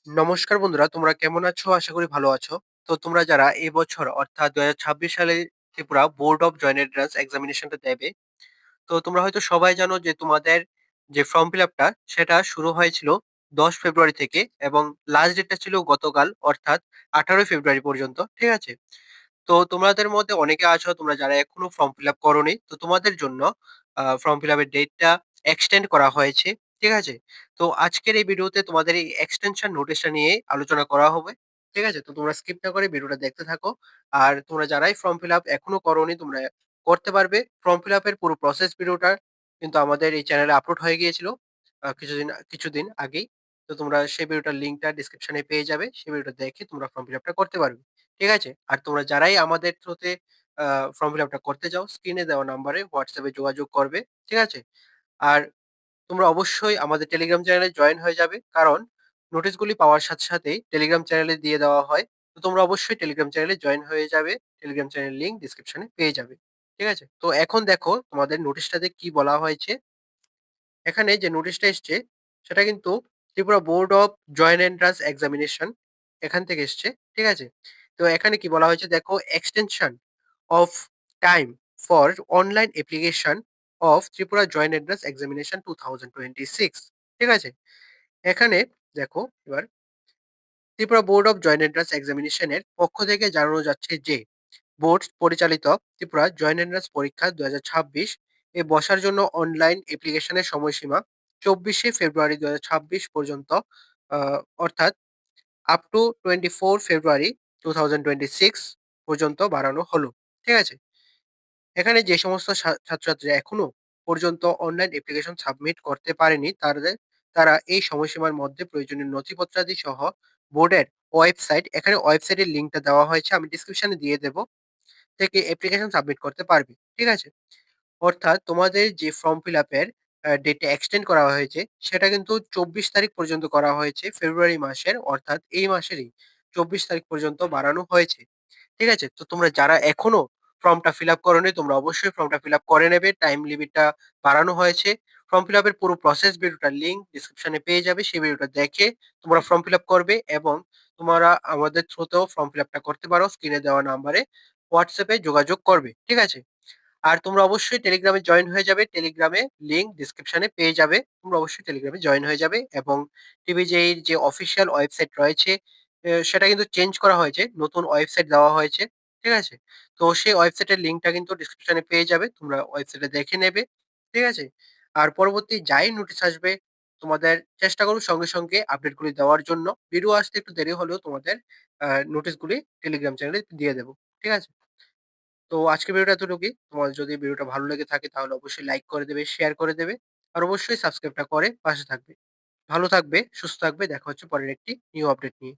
নমস্কার বন্ধুরা, তোমরা কেমন আছো? আশা করি ভালো আছো। তো তোমরা যারা এবছর অর্থাৎ ২০২৬ সালে Tripura board of joint entrance এক্সামিনেশনটা দেবে, তো তোমরা হয়তো সবাই জানো যে তোমাদের যে ফর্ম ফিল আপটা সেটা শুরু হয়েছিল ১০ ফেব্রুয়ারি থেকে এবং লাস্ট ডেটটা ছিল গতকাল অর্থাৎ ১৮ ফেব্রুয়ারি পর্যন্ত। ঠিক আছে? তো তোমাদের মধ্যে অনেকে আছো তোমরা যারা এখনো ফর্ম ফিল আপ করোনি। তো তোমাদের জন্য ফর্ম ফিল আপের ডেটটা এক্সটেন্ড করা হয়েছে। ঠিক আছে? তো আজকের এই ভিডিওতে তোমাদের এই এক্সটেনশন নোটিশটা নিয়ে আলোচনা করা হবে। ঠিক আছে? তো তোমরা স্কিপ না করে ভিডিওটা দেখতে থাকো। আর তোমরা যারাই ফর্ম ফিল আপ এখনো করোনি তোমরা করতে পারবে। ফর্ম ফিল আপের পুরো প্রসেস ভিডিওটা কিন্তু আমাদের এই চ্যানেলে আপলোড হয়ে গিয়েছিল কিছুদিন আগেই। তো তোমরা সেই ভিডিওটার লিঙ্কটা ডেসক্রিপশনে পেয়ে যাবে। সেই ভিডিওটা দেখে তোমরা ফর্ম ফিল আপটা করতে পারবে। ঠিক আছে? আর তোমরা যারাই আমাদের থ্রুতে আ ফর্ম ফিল আপটা করতে চাও, স্ক্রিনে দেওয়া নাম্বারে WhatsApp এ যোগাযোগ করবে। ঠিক আছে? আর তোমরা অবশ্যই আমাদের টেলিগ্রাম চ্যানেলে জয়েন হয়ে যাবে। কারণ নোটিশগুলি পাওয়ার সাথে সাথেই টেলিগ্রাম চ্যানেলে দিয়ে দেওয়া হয়। তো তোমরা অবশ্যই টেলিগ্রাম চ্যানেলে জয়েন হয়ে যাবে। টেলিগ্রাম চ্যানেলের লিঙ্ক ডেসক্রিপশনে পেয়ে যাবে। ঠিক আছে? তো এখন দেখো তোমাদের নোটিশটাতে কি বলা হয়েছে। এখানে যে নোটিশটা এসছে সেটা কিন্তু Tripura board of joint entrance examination এখান থেকে এসছে। ঠিক আছে? তো এখানে কি বলা হয়েছে দেখো extension of time for online application of Tripura joint entrance examination 2026। ঠিক আছে? এখানে দেখো এবার Tripura board of joint entrance এক্সামিনেশনের পক্ষ থেকে জানানো যাচ্ছে যে বোর্ড পরিচালিত ত্রিপুরা জয়েন্ট এন্ট্রান্স পরীক্ষা ২০২৬ এ বসার জন্য অনলাইন অ্যাপ্লিকেশনের সময়সীমা ২৪শে ফেব্রুয়ারি ২০২৬ পর্যন্ত আ অর্থাৎ আপ টু 24 ফেব্রুয়ারি 2026 পর্যন্ত বাড়ানো হলো। ঠিক আছে? এখানে যে সমস্ত ছাত্রছাত্রীরা এখনো পর্যন্ত অনলাইন অ্যাপ্লিকেশন সাবমিট করতে পারেনি তারা এই সময়সীমার মধ্যে প্রয়োজনীয় নথিপত্রাদি সহ বোর্ডের ওয়েবসাইট এখানে ওয়েবসাইটের লিঙ্কটা দেওয়া হয়েছে। আমি ডেসক্রিপশনে দিয়ে দেব। থেকে অ্যাপ্লিকেশন সাবমিট করতে পারবে। ঠিক আছে? অর্থাৎ তোমাদের যে ফর্ম ফিল আপের ডেটটা এক্সটেন্ড করা হয়েছে সেটা কিন্তু ২৪ তারিখ পর্যন্ত করা হয়েছে ফেব্রুয়ারি মাসের অর্থাৎ এই মাসেরই ২৪ তারিখ পর্যন্ত বাড়ানো হয়েছে। ঠিক আছে? তো তোমরা যারা এখনো ফর্মটা ফিল আপ করোনি তোমরা অবশ্যই ফর্মটা ফিল আপ করে নেবে। টাইম লিমিটটা বাড়ানো হয়েছে। ফর্ম ফিল আপের পুরো প্রসেস ভিডিওটার লিঙ্ক ডেসক্রিপশনে পেয়ে যাবে। সেই ভিডিওটা দেখে তোমরা ফর্ম ফিল আপ করবে এবং তোমরা আমাদের থ্রুতেও ফর্ম ফিল আপটা করতে পারো। স্ক্রিনে দেওয়া নাম্বারে WhatsApp এ যোগাযোগ করবে। ঠিক আছে? আর তোমরা অবশ্যই টেলিগ্রামে জয়েন হয়ে যাবে। টেলিগ্রামে লিঙ্ক ডেসক্রিপশনে পেয়ে যাবে। তোমরা অবশ্যই টেলিগ্রামে জয়েন হয়ে যাবে এবং টিভিজেইর যে অফিসিয়াল ওয়েবসাইট রয়েছে সেটা কিন্তু চেঞ্জ করা হয়েছে। নতুন ওয়েবসাইট দেওয়া হয়েছে। ঠিক আছে? তো সেই ওয়েবসাইটের লিঙ্কটা কিন্তু ডেসক্রিপশনে পেয়ে যাবে। তোমরা ওয়েবসাইটে দেখে নেবে। ঠিক আছে? আর পরবর্তী যাই নোটিশ আসবে তোমাদের চেষ্টা করব সঙ্গে আপডেটগুলি দেওয়ার জন্য। ভিডিও আসতে একটু দেরি হলেও তোমাদের আ নোটিশগুলি টেলিগ্রাম চ্যানেলে দিয়ে দেব। ঠিক আছে? তো আজকের ভিডিওটা এতটুকুই। তোমার যদি ভিডিওটা ভালো লেগে থাকে তাহলে অবশ্যই লাইক করে দেবে, শেয়ার করে দেবে। আর অবশ্যই সাবস্ক্রাইবটা করে পাশে থাকবে। ভালো থাকবে, সুস্থ থাকবে। দেখা হচ্ছে পরের একটি নিউ আপডেট নিয়ে।